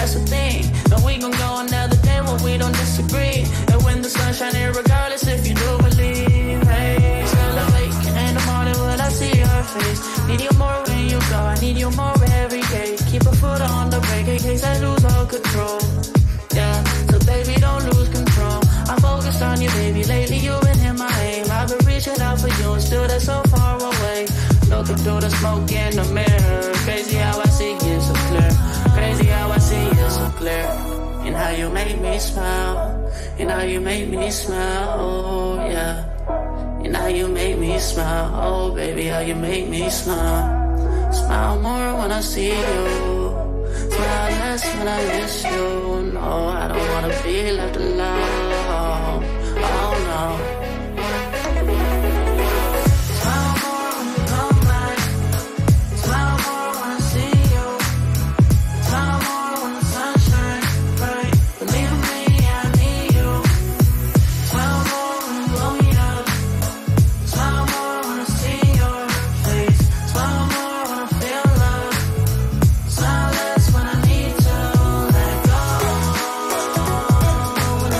that's the thing. And we gon' go another day when we don't disagree. And when the sun's shining, regardless if you do believe. Hey, still awake in the morning when I see your face. Need you more when you go, I need you more every day. Keep a foot on the brake in case I lose all control. Yeah, so baby, don't lose control. I'm focused on you, baby. Lately you've been in my aim. I've been reaching out for you and still they're so far away. Looking through the smoke in the mirror. Crazy how I see you so clear. Crazy how I see you so clear. And how you make me smile. And how you make me smile, oh yeah. And how you make me smile, oh baby, how you make me smile. Smile more when I see you. Smile less when I miss you. No, I don't wanna be left alone. Oh no. When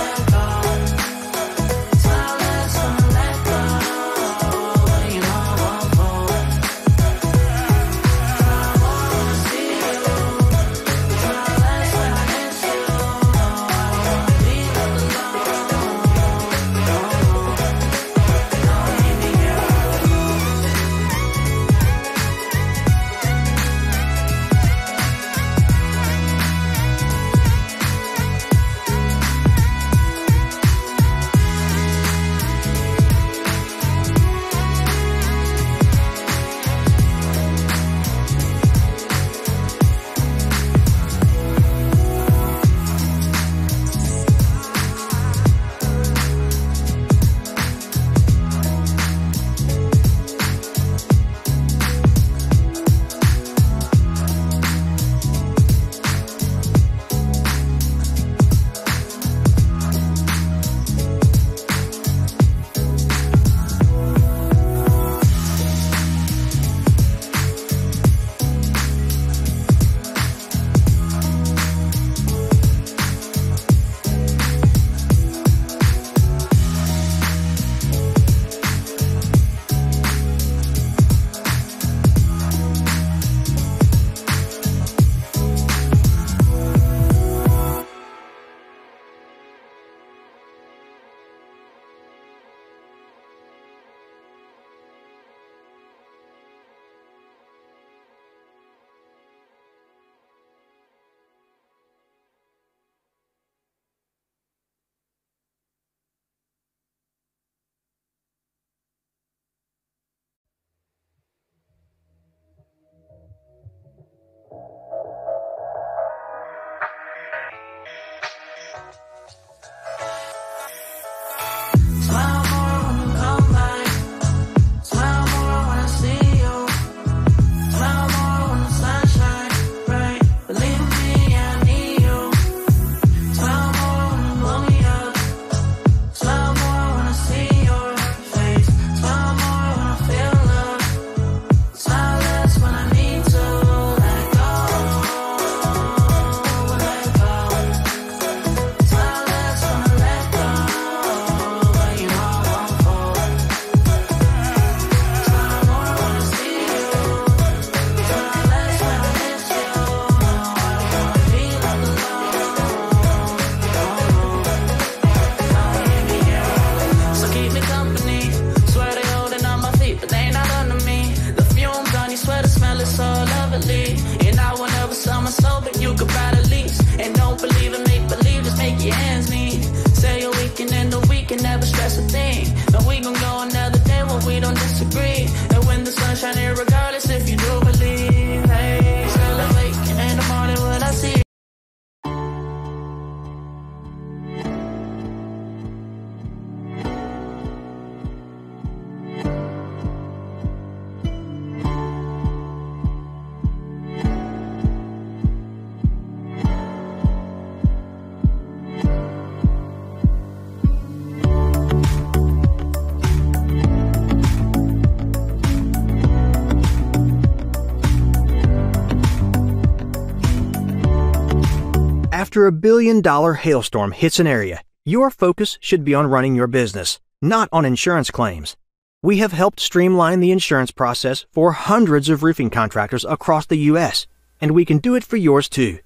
After $1 billion hailstorm hits an area, your focus should be on running your business, not on insurance claims. We have helped streamline the insurance process for hundreds of roofing contractors across the U.S., and we can do it for yours too.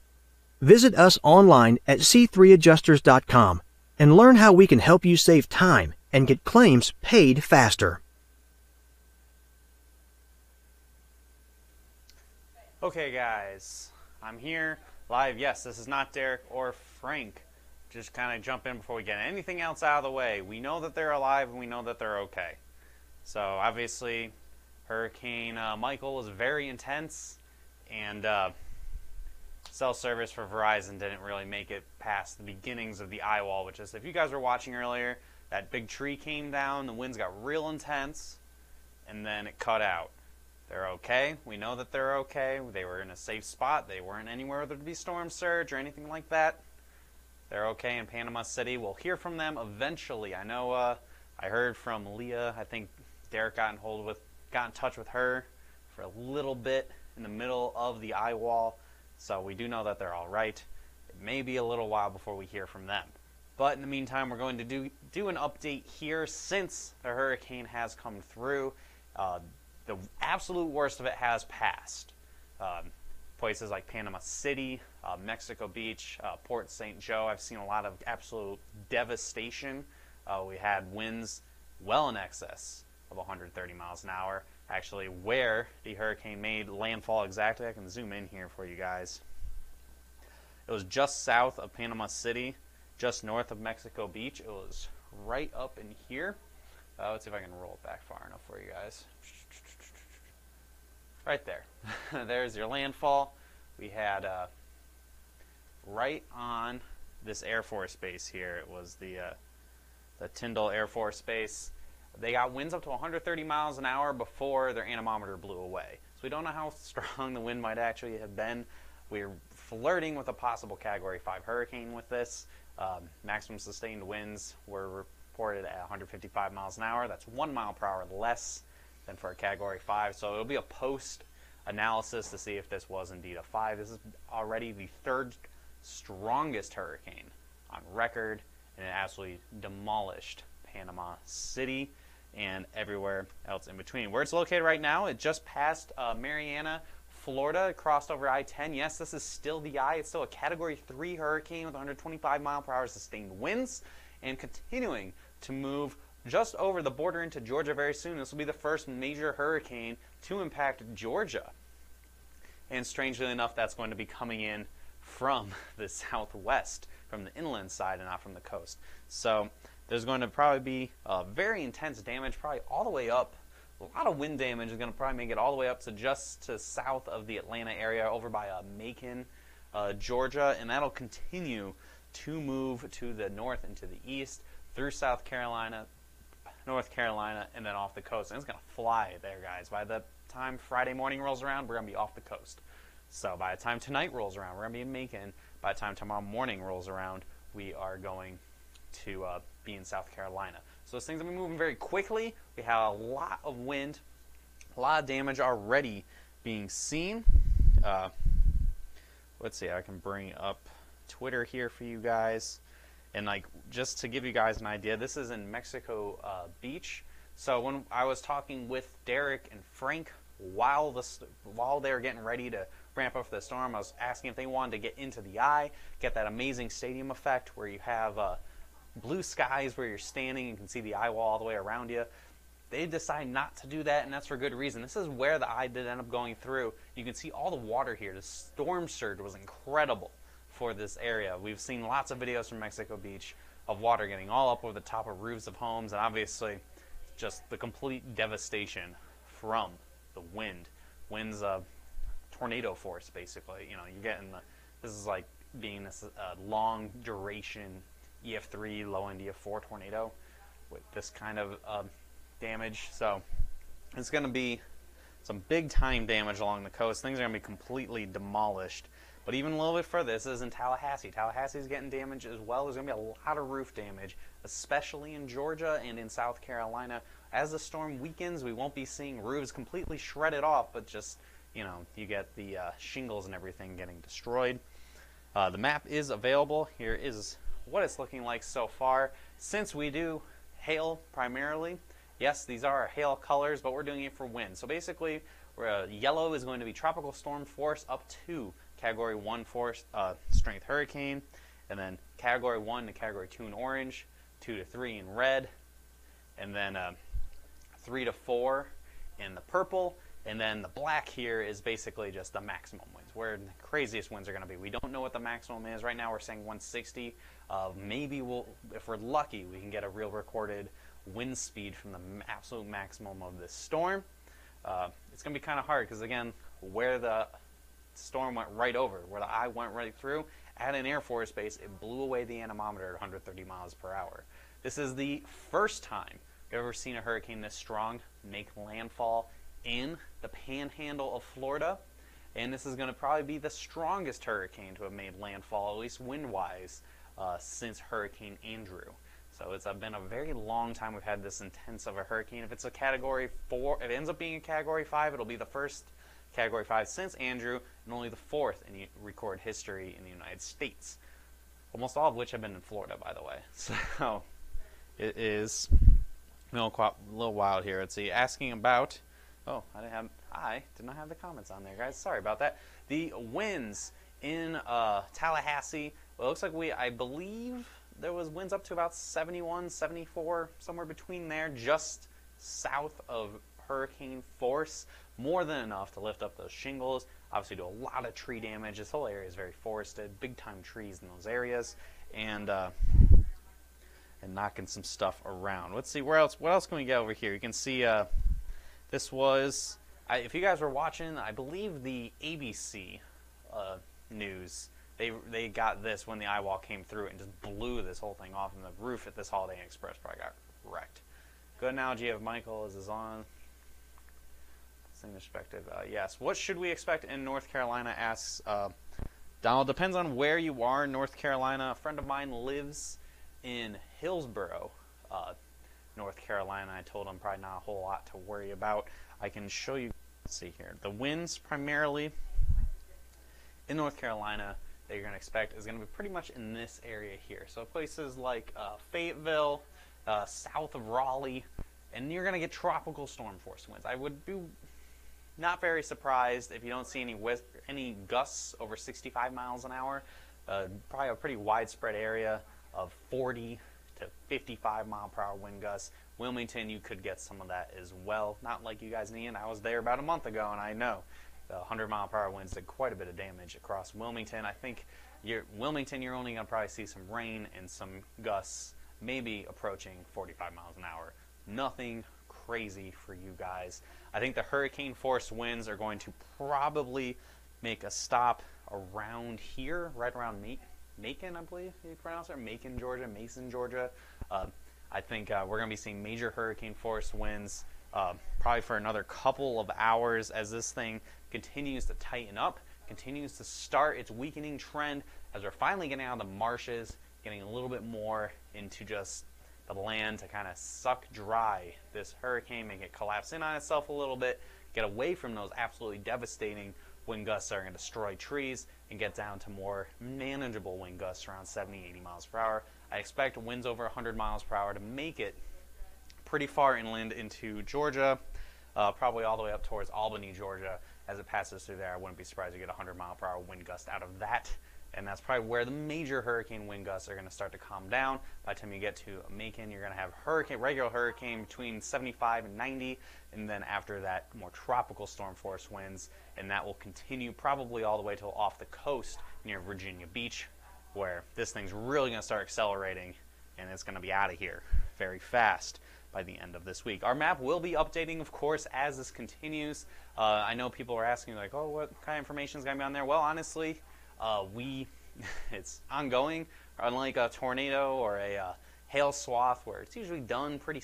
Visit us online at c3adjusters.com and learn how we can help you save time and get claims paid faster. Okay guys, I'm here live. Yes, this is not Derek or Frank. Just kind of jump in before we get anything else out of the way. We know that they're alive and we know that they're okay. So obviously Hurricane Michael was very intense, and cell service for Verizon didn't really make it past the beginnings of the eye wall, which is, if you guys were watching earlier, that big tree came down, the winds got real intense, and then it cut out. They're okay. We know that they're okay. They were in a safe spot. They weren't anywhere where there'd be storm surge or anything like that. They're okay in Panama City. We'll hear from them eventually. I know I heard from Leah. I think Derek got in touch with her for a little bit in the middle of the eye wall. So we do know that they're all right. It may be a little while before we hear from them. But in the meantime, we're going to do an update here since the hurricane has come through. The absolute worst of it has passed. Places like Panama City, Mexico Beach, Port St. Joe, I've seen a lot of absolute devastation. We had winds well in excess of 130 miles an hour. Actually, where the hurricane made landfall exactly, I can zoom in here for you guys. It was just south of Panama City, just north of Mexico Beach. It was right up in here. Let's see if I can roll it back far enough for you guys. Right there. There's your landfall. We had right on this Air Force Base here. It was the Tyndall Air Force Base. They got winds up to 130 miles an hour before their anemometer blew away. So we don't know how strong the wind might actually have been. We're flirting with a possible Category 5 hurricane with this. Maximum sustained winds were reported at 155 miles an hour. That's 1 mile per hour less than for a Category 5. So it'll be a post-analysis to see if this was indeed a 5. This is already the third strongest hurricane on record, and it absolutely demolished Panama City and everywhere else in between. Where it's located right now, it just passed Mariana, Florida. It crossed over I-10. Yes, this is still the eye. It's still a Category 3 hurricane with 125 mile per hour sustained winds, and continuing to move just over the border into Georgia very soon. This will be the first major hurricane to impact Georgia. And strangely enough, that's going to be coming in from the southwest, from the inland side and not from the coast. So there's going to probably be very intense damage, probably all the way up. A lot of wind damage is going to probably make it all the way up to just to south of the Atlanta area, over by Macon, Georgia, and that'll continue to move to the north and to the east through South Carolina, North Carolina, and then off the coast. And it's going to fly there, guys. By the time Friday morning rolls around, we're going to be off the coast. So by the time tonight rolls around, we're going to be in Macon. By the time tomorrow morning rolls around, we are going to be in South Carolina. So those things are moving very quickly. We have a lot of wind, a lot of damage already being seen. Let's see, I can bring up Twitter here for you guys. And like, just to give you guys an idea, this is in Mexico Beach. So when I was talking with Derek and Frank while they were getting ready to ramp up for the storm, I was asking if they wanted to get into the eye, get that amazing stadium effect where you have blue skies where you're standing and can see the eye wall all the way around you. They decided not to do that, and that's for good reason. This is where the eye did end up going through. You can see all the water here. The storm surge was incredible for this area. We've seen lots of videos from Mexico Beach of water getting all up over the top of roofs of homes, and obviously just the complete devastation from the wind. Wind's tornado force, basically. You know, you're getting this is like being this long duration EF3 low end EF4 tornado with this kind of damage. So it's going to be some big time damage along the coast. Things are going to be completely demolished. But even a little bit further, this is in Tallahassee. Tallahassee's getting damage as well. There's going to be a lot of roof damage, especially in Georgia and in South Carolina. As the storm weakens, we won't be seeing roofs completely shredded off, but just, you know, you get the shingles and everything getting destroyed. The map is available. Here is what it's looking like so far. Since we do hail primarily, yes, these are our hail colors, but we're doing it for wind. So basically, yellow is going to be tropical storm force up to Category 1 force strength hurricane, and then Category 1 to Category 2 in orange, 2 to 3 in red, and then 3 to 4 in the purple, and then the black here is basically just the maximum winds, where the craziest winds are going to be. We don't know what the maximum is. Right now we're saying 160. Maybe if we're lucky, we can get a real recorded wind speed from the absolute maximum of this storm. It's going to be kind of hard because, again, where the storm went right over, where the eye went right through, at an Air Force base, it blew away the anemometer at 130 miles per hour. This is the first time we've ever seen a hurricane this strong make landfall in the panhandle of Florida, and this is going to probably be the strongest hurricane to have made landfall, at least wind-wise, since Hurricane Andrew. So it's been a very long time we've had this intense of a hurricane. If it's a Category 4, if it ends up being a Category 5, it'll be the first Category 5 since Andrew, and only the fourth in record history in the United States. Almost all of which have been in Florida, by the way. So it is a little wild here. Let's see, asking about... Oh, I did not have the comments on there, guys. Sorry about that. The winds in Tallahassee. Well, it looks like I believe there was winds up to about 71, 74, somewhere between there, just south of hurricane force. More than enough to lift up those shingles. Obviously, do a lot of tree damage. This whole area is very forested, big-time trees in those areas, and knocking some stuff around. Let's see where else. What else can we get over here? You can see. This was, if you guys were watching, I believe the ABC news, they got this when the eye wall came through and just blew this whole thing off, and the roof at this Holiday Inn Express probably got wrecked. Good analogy of Michael is on. Same perspective. Yes. What should we expect in North Carolina, asks Donald. Depends on where you are in North Carolina. A friend of mine lives in Hillsborough, North Carolina. I told him probably not a whole lot to worry about. I can show you. Let's see here. The winds primarily in North Carolina that you're going to expect is going to be pretty much in this area here. So places like Fayetteville, south of Raleigh, and you're going to get tropical storm force winds. I would be not very surprised if you don't see any gusts over 65 miles an hour. Probably a pretty widespread area of 40 to 55 mile per hour wind gusts. Wilmington, you could get some of that as well. Not like you guys need. I was there about a month ago, and I know the 100 mile per hour winds did quite a bit of damage across Wilmington. I think Wilmington, you're only going to probably see some rain and some gusts, maybe approaching 45 miles an hour. Nothing crazy for you guys. I think the hurricane force winds are going to probably make a stop around here, right around Macon, I believe you pronounce it, Macon, Georgia, Mason, Georgia. I think we're going to be seeing major hurricane force winds probably for another couple of hours as this thing continues to tighten up, continues to start its weakening trend as we're finally getting out of the marshes, getting a little bit more into just the land to kind of suck dry this hurricane, make it collapse in on itself a little bit, get away from those absolutely devastating wind gusts that are going to destroy trees, and get down to more manageable wind gusts around 70, 80 miles per hour. I expect winds over 100 miles per hour to make it pretty far inland into Georgia, probably all the way up towards Albany, Georgia. As it passes through there, I wouldn't be surprised to get a 100 mile per hour wind gust out of that. And that's probably where the major hurricane wind gusts are going to start to calm down. By the time you get to Macon, you're going to have regular hurricane between 75 and 90, and then after that, more tropical storm force winds, and that will continue probably all the way to off the coast near Virginia Beach, where this thing's really going to start accelerating, and it's going to be out of here very fast by the end of this week. Our map will be updating, of course, as this continues. I know people are asking, like, oh, what kind of information is going to be on there? Well, honestly, it's ongoing. Unlike a tornado or a hail swath, where it's usually done pretty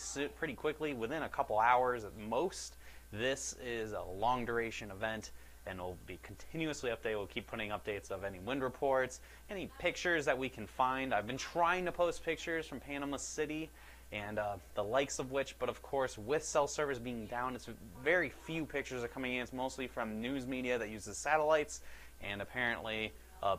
quickly, within a couple hours at most, this is a long duration event, and will be continuously updated. We'll keep putting updates of any wind reports, any pictures that we can find. I've been trying to post pictures from Panama City, and the likes of which, but of course with cell service being down, it's very few pictures are coming in. It's mostly from news media that uses satellites, and apparently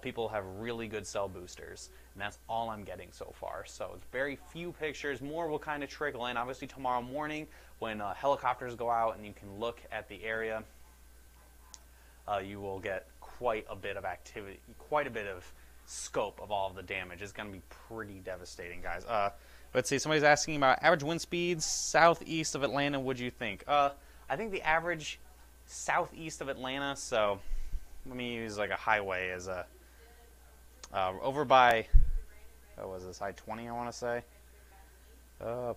people have really good cell boosters, and that's all I'm getting so far. So it's very few pictures. More will kind of trickle in. Obviously tomorrow morning when helicopters go out and you can look at the area, you will get quite a bit of activity, quite a bit of scope of all of the damage. It's going to be pretty devastating, guys. Let's see, somebody's asking about average wind speeds southeast of Atlanta. What'd you think? I think the average southeast of Atlanta, so let me use like a highway as a, over by, what was this, I-20 I want to say?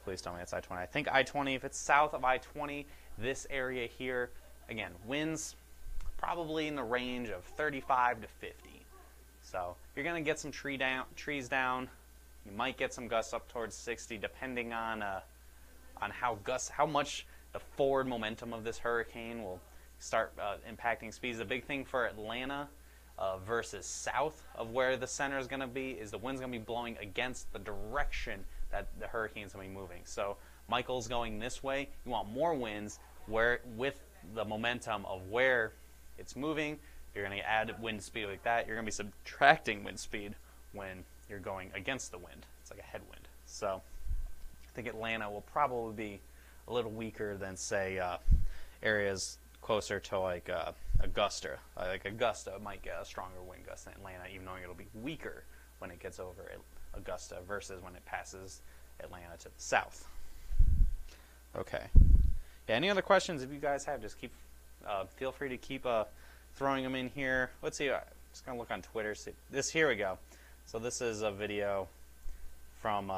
Please tell me it's I-20. I think I-20, if it's south of I-20, this area here, again, winds probably in the range of 35 to 50. So you're going to get some trees down. You might get some gusts up towards 60, depending on how much the forward momentum of this hurricane will start impacting speeds. The big thing for Atlanta versus south of where the center is going to be is the wind's going to be blowing against the direction that the hurricane's going to be moving. So Michael's going this way. You want more winds where with the momentum of where it's moving. You're going to add wind speed like that. You're going to be subtracting wind speed when you're going against the wind. It's like a headwind. So I think Atlanta will probably be a little weaker than, say, areas closer to like Augusta. Like Augusta might get a stronger wind gust than Atlanta, even though it'll be weaker when it gets over Augusta versus when it passes Atlanta to the south. Okay. Yeah, any other questions if you guys have, just keep feel free to keep throwing them in here. Let's see. I'm just going to look on Twitter. See this. Here we go. So this is a video from,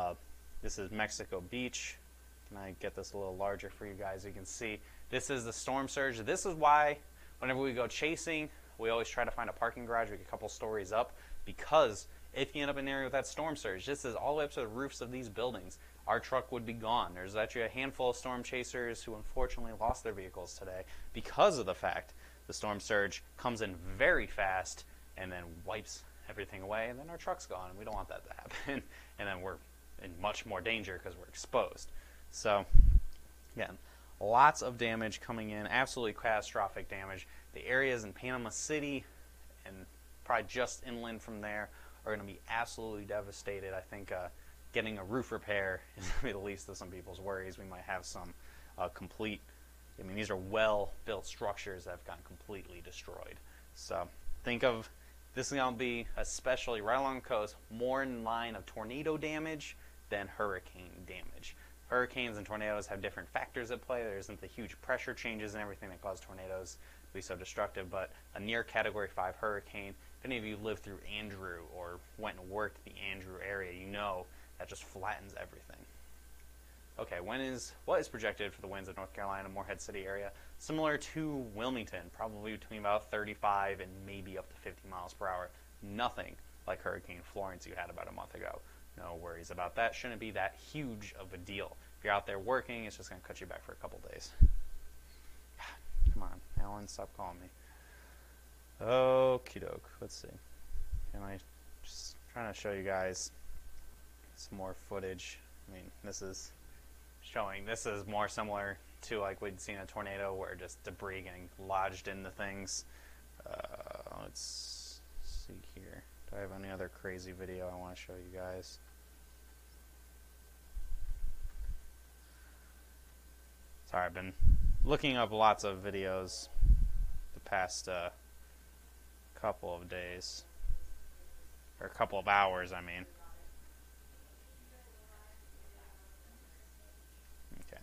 this is Mexico Beach. Can I get this a little larger for you guys? You can see this is the storm surge. This is why whenever we go chasing, we always try to find a parking garage like a couple stories up, because if you end up in an area with that storm surge, this is all the way up to the roofs of these buildings, our truck would be gone. There's actually a handful of storm chasers who unfortunately lost their vehicles today because of the fact the storm surge comes in very fast and then wipes everything away, and then our truck's gone, and we don't want that to happen. And then we're in much more danger because we're exposed. So, again, lots of damage coming in, absolutely catastrophic damage. The areas in Panama City and probably just inland from there are going to be absolutely devastated. I think getting a roof repair is going to be the least of some people's worries. We might have some complete, I mean, these are well-built structures that have gotten completely destroyed. So think of this is going to be, especially right along the coast, more in line of tornado damage than hurricane damage. Hurricanes and tornadoes have different factors at play. There isn't the huge pressure changes and everything that cause tornadoes to be so destructive, but a near Category 5 hurricane, if any of you lived through Andrew or went and worked the Andrew area, you know that just flattens everything. Okay, what is projected for the winds of North Carolina, Morehead City area? Similar to Wilmington, probably between about 35 and maybe up to 50 miles per hour. Nothing like Hurricane Florence you had about a month ago. No worries about that. Shouldn't be that huge of a deal. If you're out there working, it's just going to cut you back for a couple days. Come on, Alan, stop calling me. Okie doke. Let's see. Am I just trying to show you guys some more footage? I mean, this is more similar to like we'd seen a tornado where just debris getting lodged into things. Let's see here. Do I have any other crazy video I want to show you guys? Sorry, I've been looking up lots of videos the past couple of days. Or a couple of hours, I mean. Okay.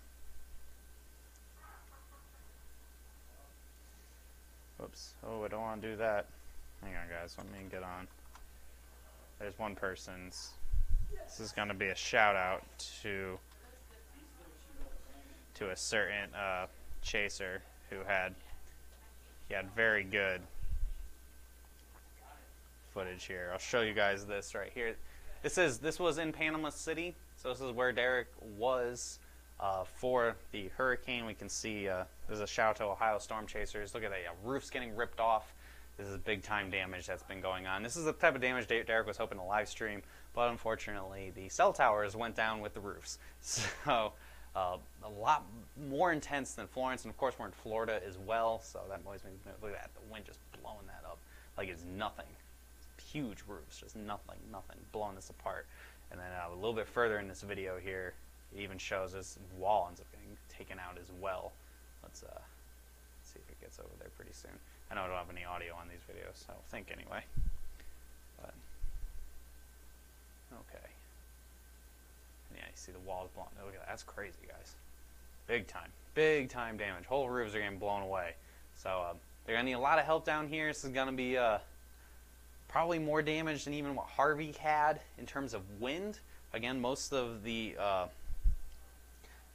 Oops. Oh, I don't want to do that. Hang on, guys. Let me get on. There's one person's. This is going to be a shout out to a certain chaser who had very good footage here. I'll show you guys this right here. This was in Panama City, so this is where Derek was for the hurricane. We can see there's a shout out to Ohio storm chasers. Look at that, roofs getting ripped off. This is big time damage that's been going on. This is the type of damage Derek was hoping to live stream, but unfortunately the cell towers went down with the roofs. So a lot more intense than Florence, and of course we're in Florida as well, so that always makes me look at that, the wind just blowing that up like it's nothing. It's huge roofs, just nothing blowing this apart. And then a little bit further in this video here, it even shows this wall ends up getting taken out as well. Let's see if it gets over there pretty soon. I know I don't have any audio on these videos, I don't think anyway. But okay. And yeah, you see the walls blown. Look at that. That's crazy, guys. Big time damage. Whole roofs are getting blown away. So they're gonna need a lot of help down here. This is gonna be probably more damage than even what Harvey had in terms of wind. Again, most of the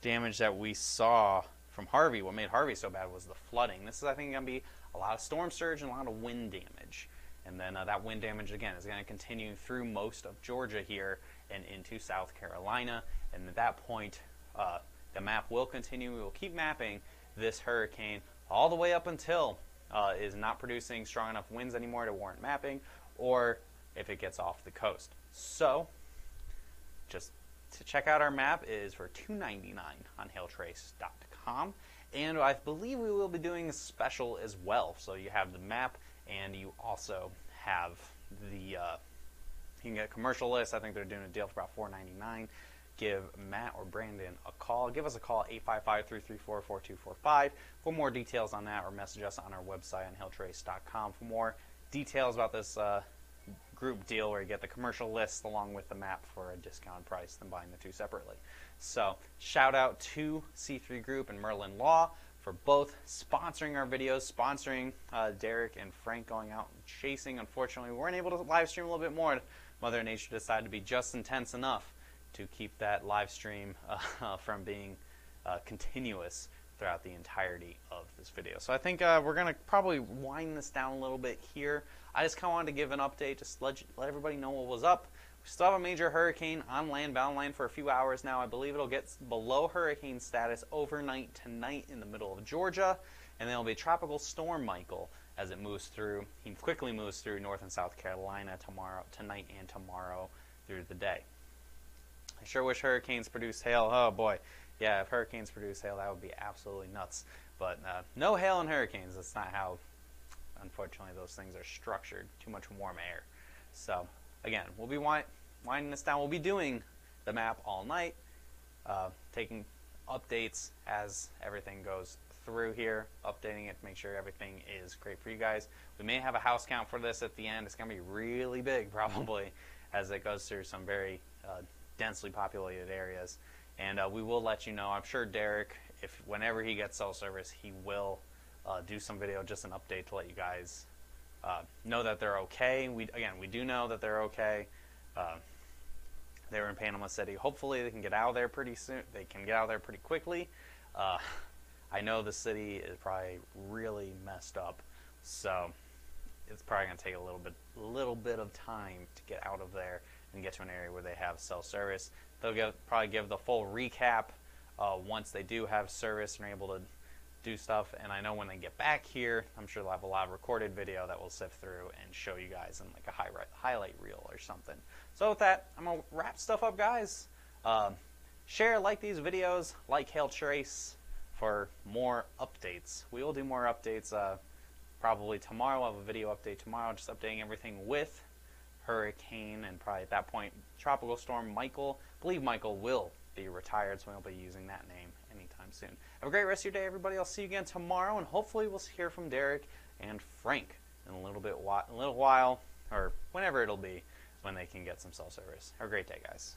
damage that we saw from Harvey, what made Harvey so bad was the flooding. This is, I think, going to be a lot of storm surge and a lot of wind damage. And then that wind damage, again, is going to continue through most of Georgia here and into South Carolina. And at that point, the map will continue. We will keep mapping this hurricane all the way up until it is not producing strong enough winds anymore to warrant mapping, or if it gets off the coast. So, just to check out our map is for $2.99 on hailtrace.com, and I believe we will be doing a special as well. So you have the map, and you also have the you can get a commercial list. I think they're doing a deal for about $4.99. Give Matt or Brandon a call. Give us a call, 855-334-4245 for more details on that, or message us on our website on hailtrace.com for more details about this group deal where you get the commercial list along with the map for a discounted price than buying the two separately. So shout out to C3 Group and Merlin Law for both sponsoring our videos, sponsoring Derek and Frank going out and chasing. Unfortunately, we weren't able to live stream a little bit more. Mother Nature decided to be just intense enough to keep that live stream from being continuous throughout the entirety of this video. So I think we're going to probably wind this down a little bit here. I just kind of wanted to give an update, just let everybody know what was up. We still have a major hurricane on land, bound land for a few hours now. I believe it'll get below hurricane status overnight tonight in the middle of Georgia, and then it'll be Tropical Storm Michael as it moves through. He quickly moves through North and South Carolina tonight and tomorrow through the day. I sure wish hurricanes produce hail. Oh boy. Yeah, if hurricanes produce hail, that would be absolutely nuts. But no hail and hurricanes. That's not how, unfortunately, those things are structured. Too much warm air. So, again, we'll be winding this down. We'll be doing the map all night, taking updates as everything goes through here, updating it to make sure everything is great for you guys. We may have a house count for this at the end. It's going to be really big, probably, as it goes through some very densely populated areas. And we will let you know. I'm sure Derek, whenever he gets cell service, he will do some video, just an update to let you guys know that they're okay. We do know that they're okay. They were in Panama City. Hopefully they can get out of there pretty soon. They can get out of there pretty quickly. I know the city is probably really messed up, so it's probably going to take a little bit of time to get out of there and get to an area where they have cell service. They'll probably give the full recap once they do have service and are able to do stuff. And I know when they get back here, I'm sure they'll have a live recorded video that we'll sift through and show you guys in like a highlight reel or something. So with that, I'm going to wrap stuff up, guys. Share, like these videos, like Hail Trace for more updates. We will do more updates probably tomorrow. We'll have a video update tomorrow, just updating everything with hurricane, and probably at that point Tropical Storm Michael. I believe Michael will be retired, so we won't be using that name anytime soon. Have a great rest of your day, everybody. I'll see you again tomorrow, and hopefully we'll hear from Derek and Frank in a little while, or whenever it'll be when they can get some cell service. Have a great day, guys.